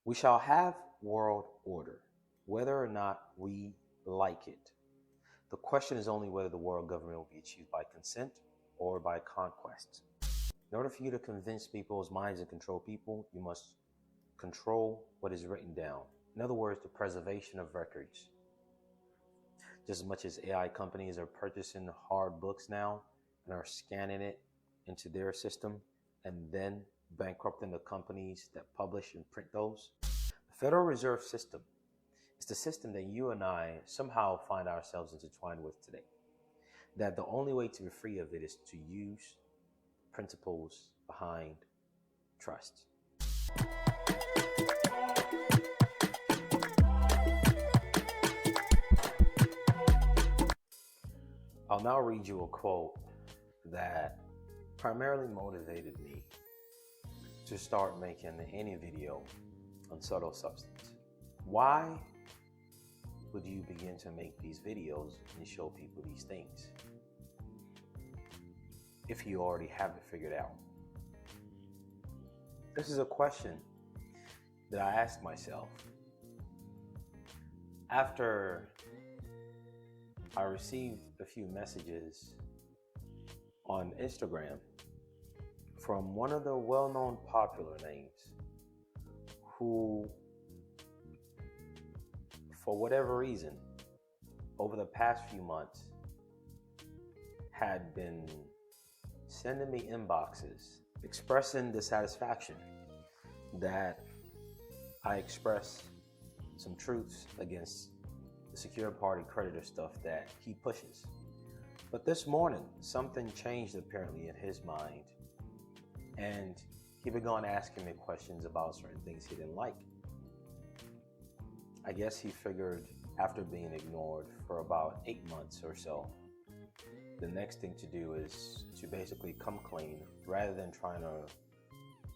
We shall have world order, whether or not we like it. The question is only whether the world government will be achieved by consent or by conquest. In order for you to convince people's minds and control people, you must control what is written down. In other words, the preservation of records. Just as much as AI companies are purchasing hard books now and are scanning it into their system and then bankrupting the companies that publish and print those. The Federal Reserve System is the system that you and I somehow find ourselves intertwined with today. That the only way to be free of it is to use principles behind trust. I'll now read you a quote that primarily motivated me to start making any video on subtle substance. Why would you begin to make these videos and show people these things if you already have it figured out? This is a question that I asked myself after I received a few messages on Instagram from one of the well-known popular names who, for whatever reason, over the past few months had been sending me inboxes expressing dissatisfaction that I express some truths against the secured party creditor stuff that he pushes. But this morning, something changed apparently in his mind, and he began asking me questions about certain things he didn't like. I guess he figured after being ignored for about 8 months or so, the next thing to do is to basically come clean rather than trying to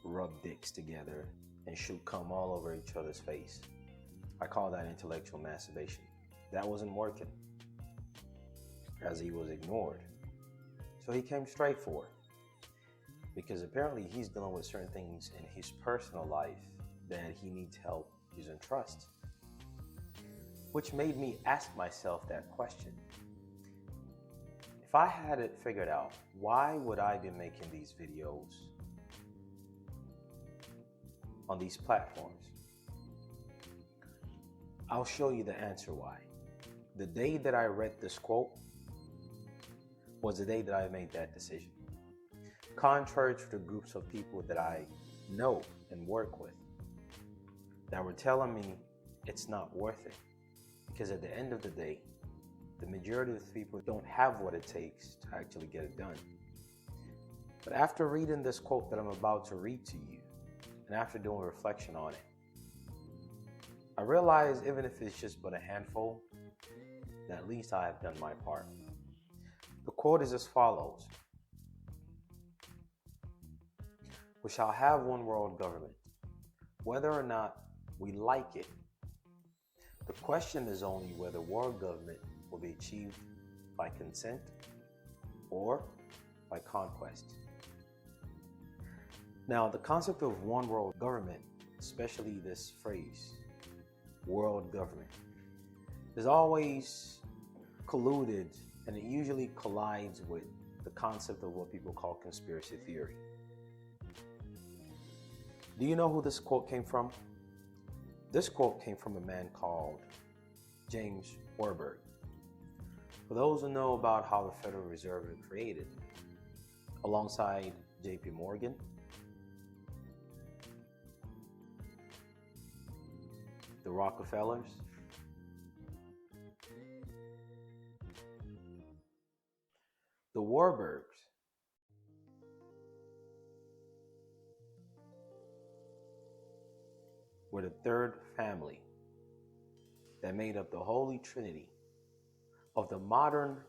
rub dicks together and shoot cum all over each other's face. I call that intellectual masturbation. That wasn't working as he was ignored. So he came straight for it because apparently he's dealing with certain things in his personal life that he needs help using trust, which made me ask myself that question. If I had it figured out, why would I be making these videos on these platforms? I'll show you the answer why. The day that I read this quote was the day that I made that decision. Contrary to the groups of people that I know and work with that were telling me it's not worth it, because at the end of the day, the majority of people don't have what it takes to actually get it done. But after reading this quote that I'm about to read to you, and after doing reflection on it, I realize even if it's just but a handful, that at least I have done my part. The quote is as follows: "We shall have one world government, whether or not we like it. The question is only whether world government will be achieved by consent or by conquest." Now, the concept of one world government, especially this phrase, world government, is always colluded, and it usually collides with the concept of what people call conspiracy theory. Do you know who this quote came from? This quote came from a man called James Warburg. For those who know about how the Federal Reserve was created, alongside J.P. Morgan, the Rockefellers, the Warburgs were the third family that made up the holy trinity of the modern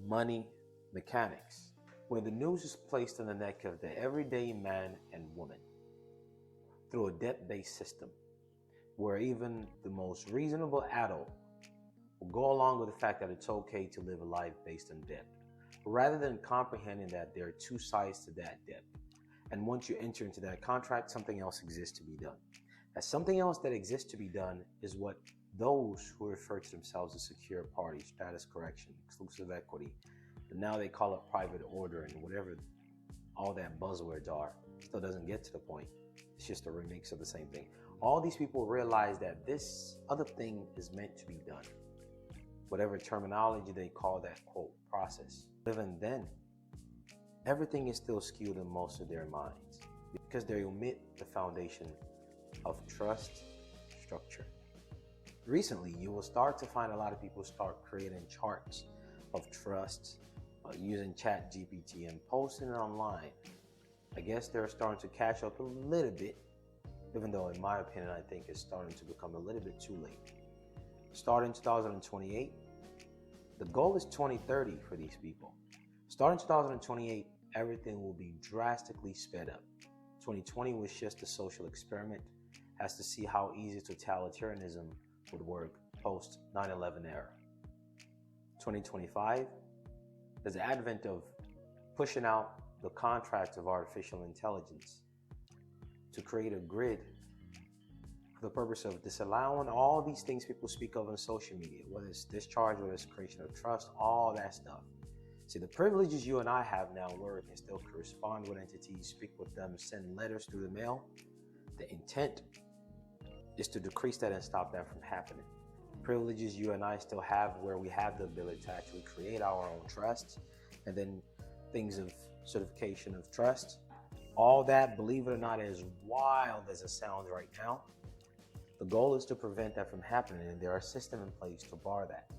money mechanics, where the news is placed on the neck of the everyday man and woman through a debt-based system, where even the most reasonable adult will go along with the fact that it's okay to live a life based on debt, rather than comprehending that there are two sides to that debt. And once you enter into that contract, something else exists to be done. As something else that exists to be done is what those who refer to themselves as secure parties, status correction, exclusive equity, but now they call it private order and whatever all that buzzwords are, still doesn't get to the point. It's just a remix of the same thing. All these people realize that this other thing is meant to be done. Whatever terminology they call that, quote, process. Even then, everything is still skewed in most of their minds because they omit the foundation of trust structure. Recently, you will start to find a lot of people start creating charts of trust using ChatGPT and posting it online. I guess they're starting to catch up a little bit, even though in my opinion, I think it's starting to become a little bit too late. Starting 2028, the goal is 2030 for these people. Starting 2028, everything will be drastically sped up. 2020 was just a social experiment, as to see how easy totalitarianism would work post 9/11 era. 2025 is the advent of pushing out the contract of artificial intelligence to create a grid for the purpose of disallowing all these things people speak of on social media, whether it's discharge, whether it's creation of trust, all that stuff. See, the privileges you and I have now where we can still correspond with entities, speak with them, send letters through the mail, the intent is to decrease that and stop that from happening. Privileges you and I still have where we have the ability to actually create our own trust, and then things of certification of trust. All that, believe it or not, as wild as it sounds right now, the goal is to prevent that from happening, and there are systems in place to bar that.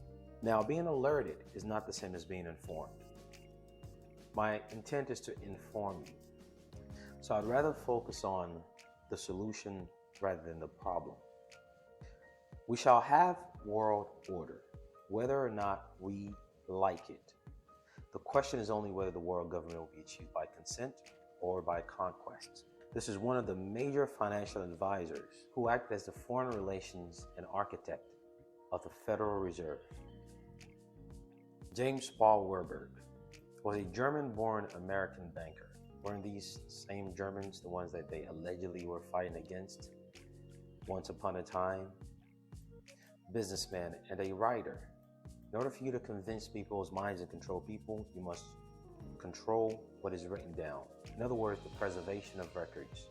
Now, being alerted is not the same as being informed. My intent is to inform you. So I'd rather focus on the solution rather than the problem. We shall have world order, whether or not we like it. The question is only whether the world government will be achieved by consent or by conquest. This is one of the major financial advisors who act as the foreign relations and architect of the Federal Reserve. James Paul Warburg was a German-born American banker. Weren't these same Germans the ones that they allegedly were fighting against once upon a time? Businessman and a writer. In order for you to convince people's minds and control people, you must control what is written down. In other words, the preservation of records.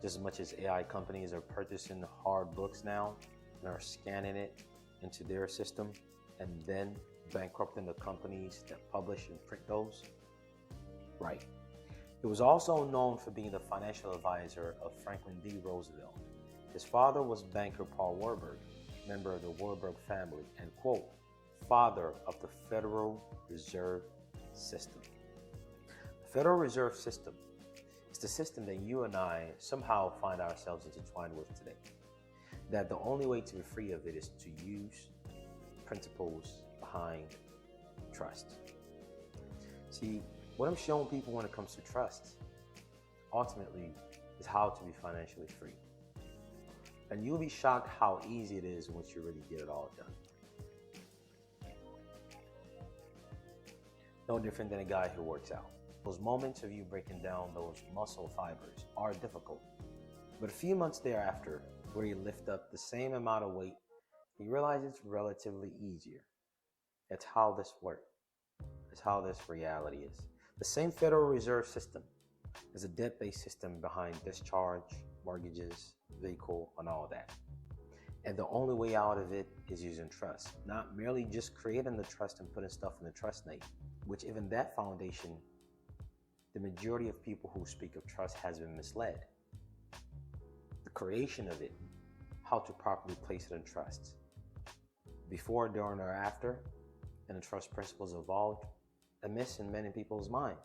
Just as much as AI companies are purchasing hard books now and are scanning it into their system and then bankrupting the companies that publish and print those. Right. He was also known for being the financial advisor of Franklin D. Roosevelt. His father was banker Paul Warburg, member of the Warburg family, and, quote, father of the Federal Reserve System. The Federal Reserve System is the system that you and I somehow find ourselves intertwined with today. That the only way to be free of it is to use principles behind trust. See, what I'm showing people when it comes to trust, ultimately, is how to be financially free. And you'll be shocked how easy it is once you really get it all done. No different than a guy who works out. Those moments of you breaking down those muscle fibers are difficult. But a few months thereafter, where you lift up the same amount of weight, you realize it's relatively easier. That's how this works. That's how this reality is. The same Federal Reserve System is a debt-based system behind discharge, mortgages, vehicle, and all that. And the only way out of it is using trust, not merely just creating the trust and putting stuff in the trust name, which even that foundation, the majority of people who speak of trust has been misled. The creation of it, how to properly place it in trust, before, during, or after, and the trust principles evolved amiss in many people's minds.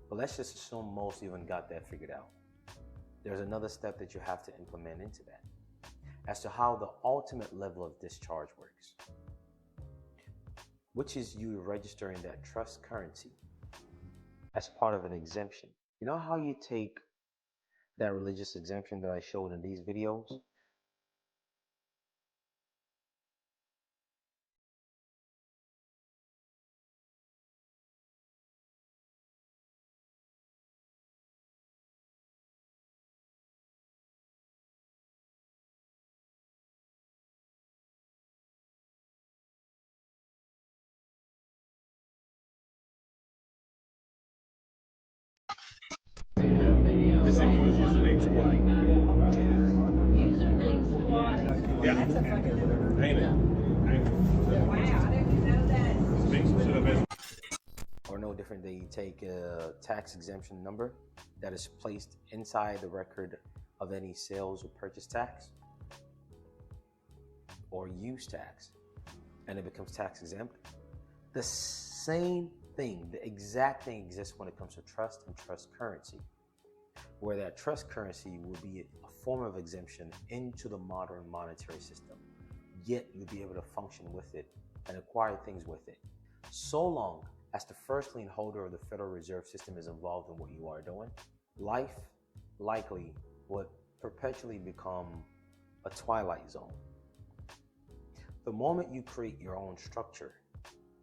But let's just assume most even got that figured out. There's another step that you have to implement into that, as to how the ultimate level of discharge works, which is you registering that trust currency as part of an exemption. You know how you take that religious exemption that I showed in these videos? Or no different than you take a tax exemption number that is placed inside the record of any sales or purchase tax or use tax, and it becomes tax exempt. The same thing, the exact thing exists when it comes to trust and trust currency, where that trust currency will be a form of exemption into the modern monetary system, yet you'll be able to function with it and acquire things with it, so long as the first lien holder of the Federal Reserve System is involved in what you are doing. Life likely would perpetually become a twilight zone. The moment you create your own structure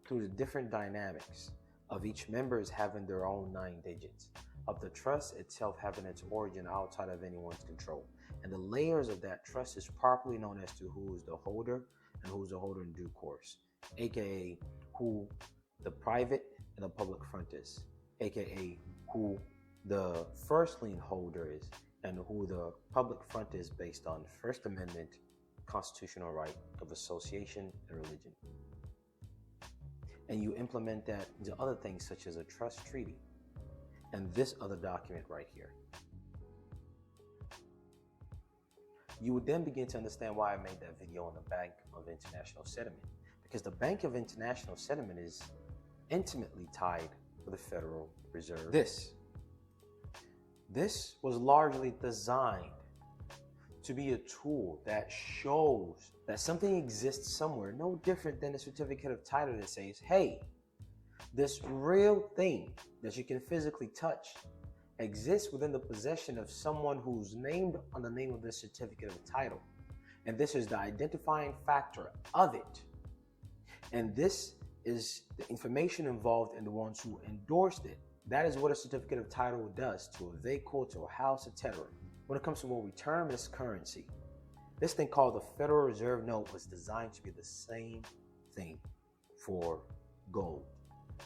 through the different dynamics of each members having their own 9 digits, of the trust itself having its origin outside of anyone's control, and the layers of that trust is properly known as to who is the holder and who's the holder in due course, aka who the private and the public front is, aka who the first lien holder is and who the public front is based on First Amendment constitutional right of association and religion. And you implement that into other things such as a trust treaty and this other document right here. You would then begin to understand why I made that video on the Bank of International Settlement, because the Bank of International Settlement is intimately tied with the Federal Reserve. This was largely designed to be a tool that shows that something exists somewhere, no different than a certificate of title that says, hey, this real thing that you can physically touch exists within the possession of someone who's named on the name of this certificate of title. And this is the identifying factor of it. And this is the information involved in the ones who endorsed it. That is what a certificate of title does to a vehicle, to a house, etc. When it comes to what we term as currency, this thing called the Federal Reserve Note was designed to be the same thing for gold,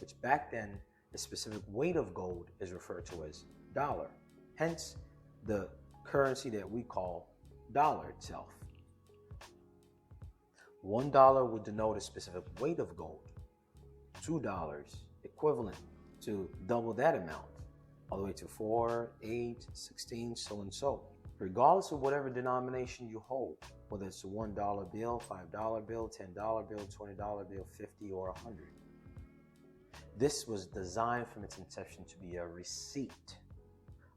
which back then, the specific weight of gold is referred to as dollar. Hence, the currency that we call dollar itself. $1 would denote a specific weight of gold. $2 equivalent to double that amount, all the way to 4, 8, 16, so and so. Regardless of whatever denomination you hold, whether it's a $1 bill, $5 bill, $10 bill, $20 bill, 50 or 100. This was designed from its inception to be a receipt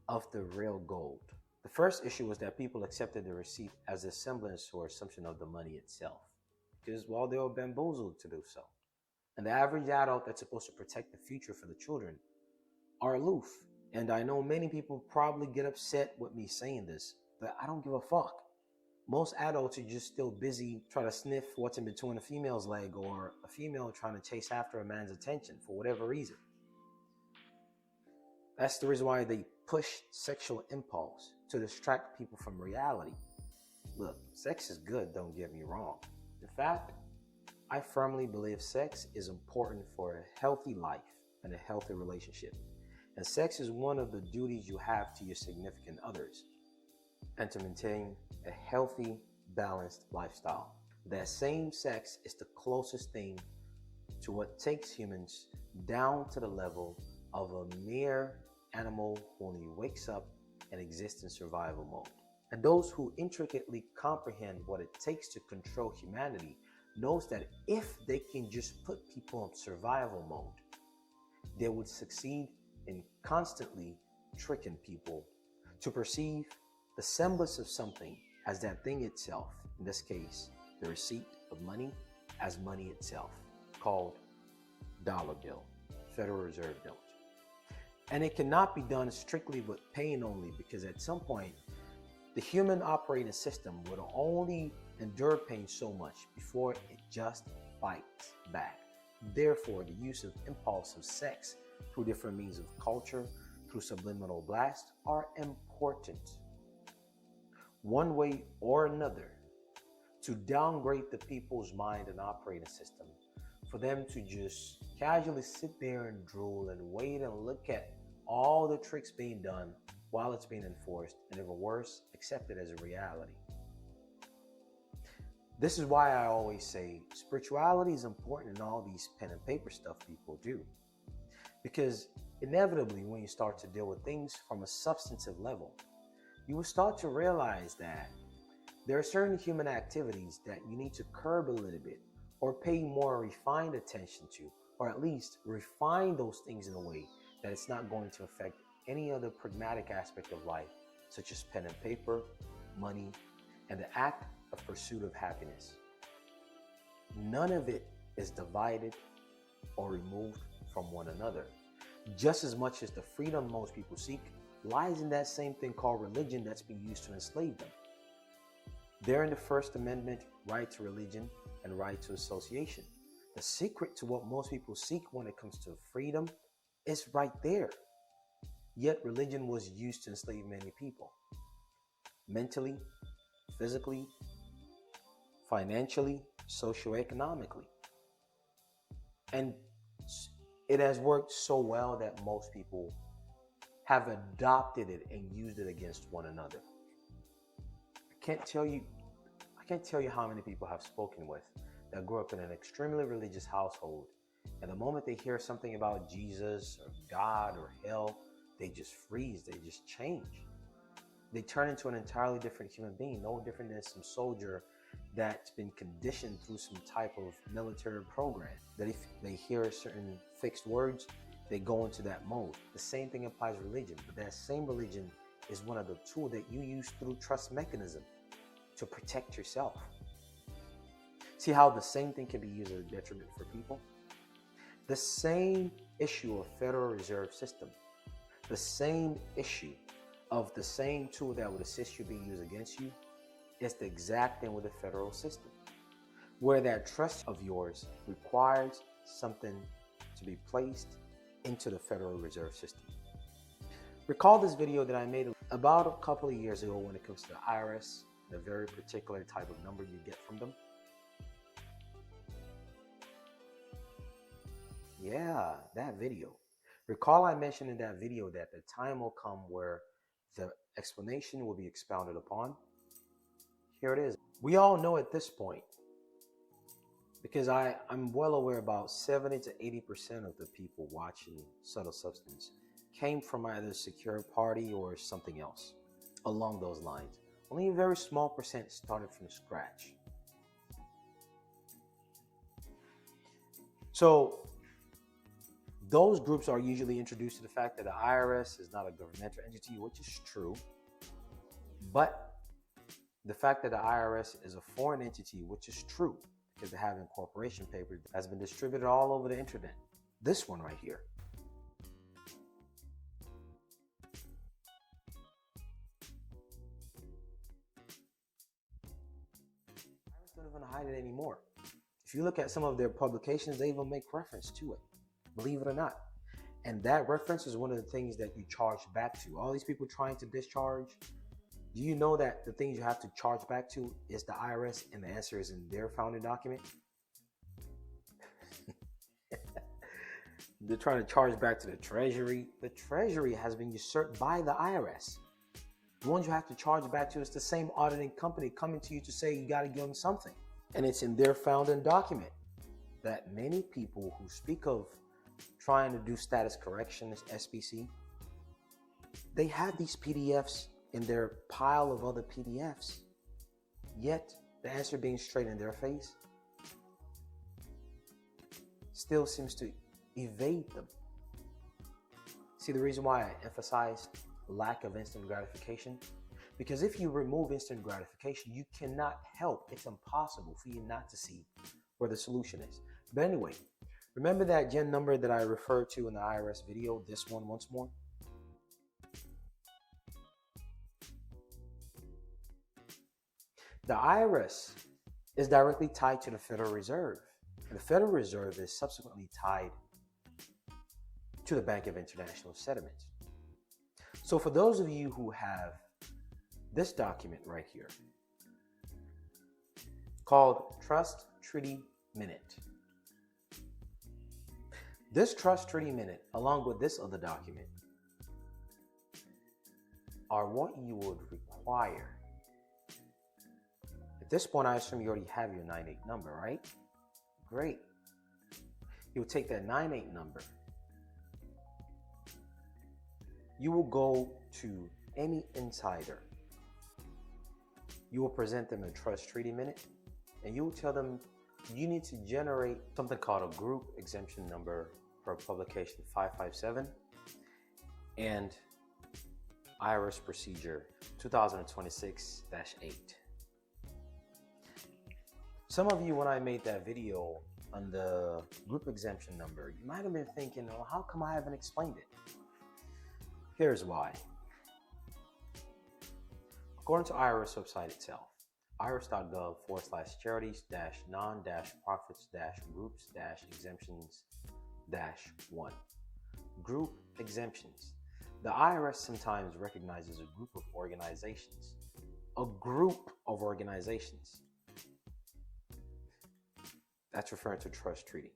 of the real gold. The first issue was that people accepted the receipt as a semblance or assumption of the money itself, because, well, they were bamboozled to do so. And the average adult that's supposed to protect the future for the children are aloof. And I know many people probably get upset with me saying this, but I don't give a fuck. Most adults are just still busy trying to sniff what's in between a female's leg, or a female trying to chase after a man's attention for whatever reason. That's the reason why they push sexual impulse, to distract people from reality. Look, sex is good, don't get me wrong. In fact, I firmly believe sex is important for a healthy life and a healthy relationship. And sex is one of the duties you have to your significant others, and to maintain a healthy, balanced lifestyle. That same sex is the closest thing to what takes humans down to the level of a mere animal who only wakes up and exists in survival mode. And those who intricately comprehend what it takes to control humanity knows that if they can just put people in survival mode, they would succeed in constantly tricking people to perceive the semblance of something as that thing itself, in this case, the receipt of money, as money itself, called dollar bill, Federal Reserve note. And it cannot be done strictly with pain only, because at some point, the human operating system would only endure pain so much before it just fights back. Therefore, the use of impulsive sex through different means of culture, through subliminal blast, are important. One way or another, to downgrade the people's mind and operating system, for them to just casually sit there and drool and wait and look at all the tricks being done while it's being enforced, and even worse, accepted as a reality. This is why I always say spirituality is important in all these pen and paper stuff people do. Because inevitably, when you start to deal with things from a substantive level, you will start to realize that there are certain human activities that you need to curb a little bit or pay more refined attention to, or at least refine those things in a way that it's not going to affect any other pragmatic aspect of life, such as pen and paper, money, and the act of pursuit of happiness. None of it is divided or removed from one another. Just as much as the freedom most people seek lies in that same thing called religion that's been used to enslave them. There in the First Amendment, right to religion and right to association. The secret to what most people seek when it comes to freedom is right there. Yet religion was used to enslave many people. Mentally, physically, financially, socioeconomically. And it has worked so well that most people have adopted it and used it against one another. I can't tell you how many people I've spoken with that grew up in an extremely religious household, and the moment they hear something about Jesus or God or hell, they just freeze, they just change. They turn into an entirely different human being, no different than some soldier that's been conditioned through some type of military program, that if they hear certain fixed words, they go into that mode. The same thing applies to religion, but that same religion is one of the tools that you use through trust mechanism to protect yourself. See how the same thing can be used as a detriment for people? The same issue of Federal Reserve System, the same issue of the same tool that would assist you being used against you, is the exact thing with the federal system, where that trust of yours requires something to be placed into the Federal Reserve System. Recall this video that I made about a couple of years ago when it comes to the IRS, the very particular type of number you get from them. Yeah, that video. Recall I mentioned in that video that the time will come where the explanation will be expounded upon. Here it is. We all know at this point, because I'm well aware about 70 to 80% of the people watching Subtle Substance came from either a secure party or something else along those lines. Only a very small percent started from scratch. So those groups are usually introduced to the fact that the IRS is not a governmental entity, which is true. But the fact that the IRS is a foreign entity, which is true, because they have incorporation papers, has been distributed all over the internet. This one right here. IRS don't even hide it anymore. If you look at some of their publications, they even make reference to it, believe it or not. And that reference is one of the things that you charge back to. All these people trying to discharge, do you know that the things you have to charge back to is the IRS, and the answer is in their founding document? They're trying to charge back to the Treasury. The Treasury has been usurped by the IRS. The ones you have to charge back to is the same auditing company coming to you to say you got to give them something. And it's in their founding document that many people who speak of trying to do status correction, SPC, they have these PDFs in their pile of other PDFs, yet the answer being straight in their face still seems to evade them. See, the reason why I emphasize lack of instant gratification, because if you remove instant gratification, you cannot help, it's impossible for you not to see where the solution is. But anyway, remember that gen number that I referred to in the IRS video, this one once more? The IRS is directly tied to the Federal Reserve. And the Federal Reserve is subsequently tied to the Bank of International Settlements. So for those of you who have this document right here, called Trust Treaty Minute. This Trust Treaty Minute, along with this other document, are what you would require. At this point, I assume you already have your 98 number, right? Great. You'll take that 98 number. You will go to any insider. You will present them a trust treaty minute, and you will tell them you need to generate something called a group exemption number for publication 557 and IRS procedure 2026-8. Some of you, when I made that video on the group exemption number, you might have been thinking, oh, how come I haven't explained it? Here's why. According to IRS website itself, irs.gov/charities-non-profits-groups-exemptions-1. Group exemptions. The IRS sometimes recognizes a group of organizations. A group of organizations. That's referring to trust treaty.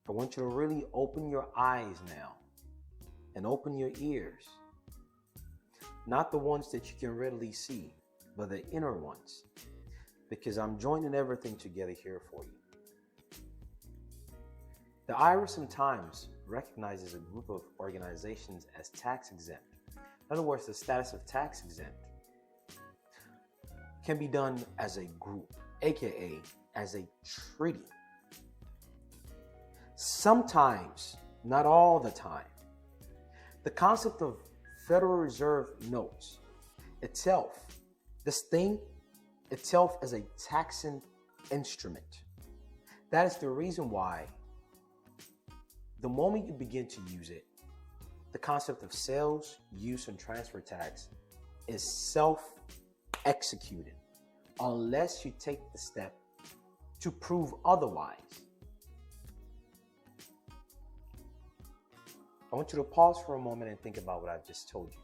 I want you to really open your eyes now and open your ears. Not the ones that you can readily see, but the inner ones. Because I'm joining everything together here for you. The IRS sometimes recognizes a group of organizations as tax exempt. In other words, the status of tax exempt can be done as a group, aka as a treaty. Sometimes, not all the time. The concept of Federal Reserve notes itself, this thing itself as a taxing instrument. That is the reason why the moment you begin to use it, the concept of sales, use, and transfer tax is self-executed unless you take the step to prove otherwise. I want you to pause for a moment and think about what I've just told you.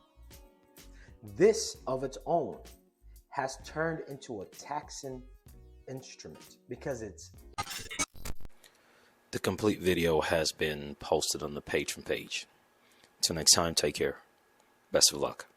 This of its own has turned into a taxing instrument because it's... The complete video has been posted on the Patreon page. Until next time, take care. Best of luck.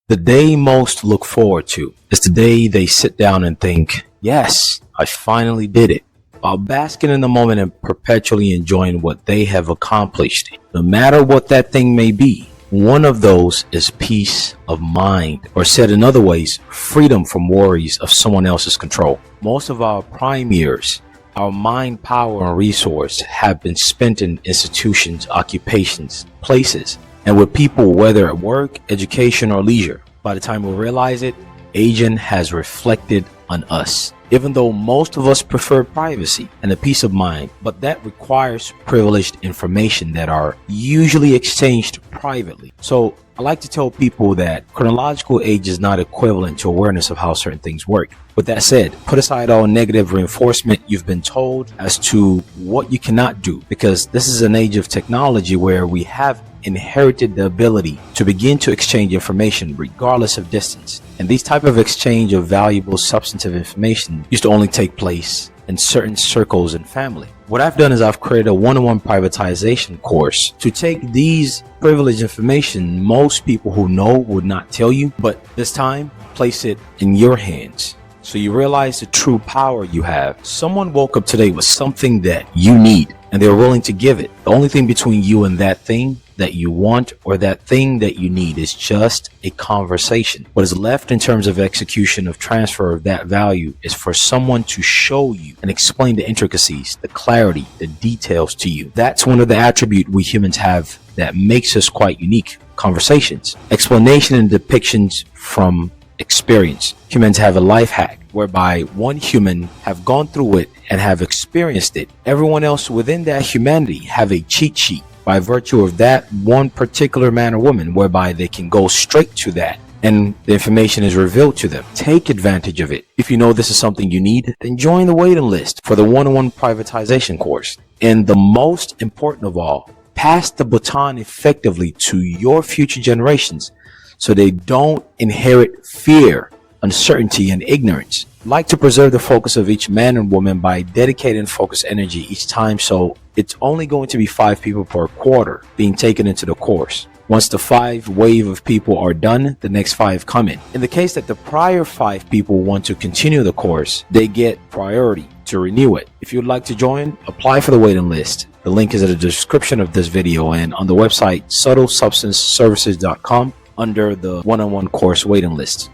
The day most look forward to is the day they sit down and think, yes, I finally did it. While basking in the moment and perpetually enjoying what they have accomplished. No matter what that thing may be, one of those is peace of mind, or said in other ways, freedom from worries of someone else's control. Most of our prime years, our mind, power, and resource have been spent in institutions, occupations, places, and with people, whether at work, education, or leisure. By the time we realize it, aging has reflected on us. Even though most of us prefer privacy and a peace of mind, but that requires privileged information that are usually exchanged privately. So I like to tell people that chronological age is not equivalent to awareness of how certain things work. With that said, put aside all negative reinforcement you've been told as to what you cannot do, because this is an age of technology where we have inherited the ability to begin to exchange information regardless of distance. And these type of exchange of valuable substantive information used to only take place in certain circles and family. What I've done is I've created a one-on-one privatization course to take these privileged information most people who know would not tell you, but this time place it in your hands. So you realize the true power you have. Someone woke up today with something that you need and they're willing to give it. The only thing between you and that thing that you want or that thing that you need is just a conversation. What is left in terms of execution of transfer of that value is for someone to show you and explain the intricacies, the clarity, the details to you. That's one of the attributes we humans have that makes us quite unique. Conversations, explanation, and depictions from experience. Humans have a life hack whereby one human have gone through it and have experienced it. Everyone else within that humanity have a cheat sheet by virtue of that one particular man or woman whereby they can go straight to that and the information is revealed to them. Take advantage of it. If you know this is something you need, then join the waiting list for the one-on-one privatization course. And the most important of all, pass the baton effectively to your future generations so they don't inherit fear uncertainty, and ignorance. I'd like to preserve the focus of each man and woman by dedicating focused energy each time, so it's only going to be 5 people per quarter being taken into the course. Once the 5 wave of people are done, the next 5 come in. In the case that the prior 5 people want to continue the course, they get priority to renew it. If you'd like to join, apply for the waiting list. The link is in the description of this video and on the website subtlesubstanceservices.com under the one-on-one course waiting list.